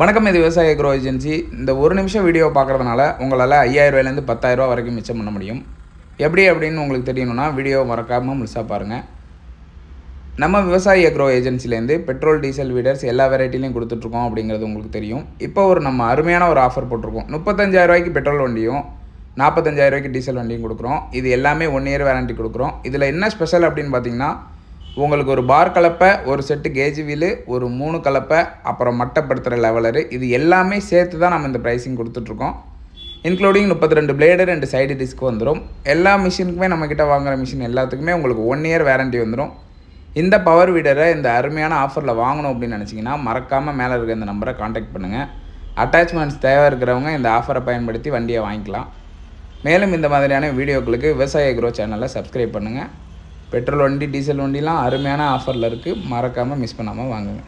வணக்கம், இது விவசாய அக்ரோ ஏஜென்சி. இந்த ஒரு நிமிஷம் வீடியோ பார்க்குறதுனால உங்களால் 5000 ரூபாயிலேருந்து 10,000 ரூபா வரைக்கும் மிச்சம் பண்ண முடியும். எப்படி அப்படின்னு உங்களுக்கு தெரியணும்னா வீடியோ மறக்காமல் முழுசாக பாருங்கள். நம்ம விவசாய அக்ரோ ஏஜென்சிலேருந்து பெட்ரோல், டீசல், வீடர்ஸ் எல்லா வெரைட்டிலையும் கொடுத்துட்ருக்கோம் அப்படிங்கிறது உங்களுக்கு தெரியும். இப்போ நம்ம அருமையான ஒரு ஆஃபர் போட்டிருக்கோம். 35,000 ரூபாய்க்கு பெட்ரோல் வண்டியும் 45,000 ரூபாய்க்கு டீசல் வண்டியும் கொடுக்குறோம். இது எல்லாமே 1 இயர் வாரண்டி கொடுக்குறோம். இதில் என்ன ஸ்பெஷல் அப்படின்னு பார்த்தீங்கன்னா, உங்களுக்கு ஒரு பார் கலப்பை, ஒரு செட்டு கேஜ் வீலு, ஒரு 3 கலப்பை, அப்புறம் மட்டப்படுத்துகிற லெவலரு, இது எல்லாமே சேர்த்து தான் நம்ம இந்த ப்ரைஸிங் கொடுத்துட்ருக்கோம். இன்க்ளூடிங் 32 பிளேடு, 2 சைடு டிஸ்க் வந்துடும். எல்லா மிஷினுக்குமே நம்மக்கிட்ட வாங்குகிற மிஷின் எல்லாத்துக்குமே உங்களுக்கு 1 இயர் வாரண்டி வந்துடும். இந்த பவர் வீடரை இந்த அருமையான ஆஃபரில் வாங்கணும் அப்படின்னு நினச்சிங்கன்னா மறக்காமல் மேலே இருக்க இந்த நம்பரை காண்டாக்ட் பண்ணுங்கள். அட்டாச்மெண்ட்ஸ் தேவை இருக்கிறவங்க இந்த ஆஃபரை பயன்படுத்தி வண்டியை வாங்கிக்கலாம். மேலும் இந்த மாதிரியான வீடியோக்களுக்கு விவசாய அக்ரோ சேனலை சப்ஸ்கிரைப் பண்ணுங்கள். பெட்ரோல் வண்டி, டீசல் வண்டிலாம் அருமையான ஆஃபரில் இருக்குது. மறக்காமல் மிஸ் பண்ணாமல் வாங்குங்க.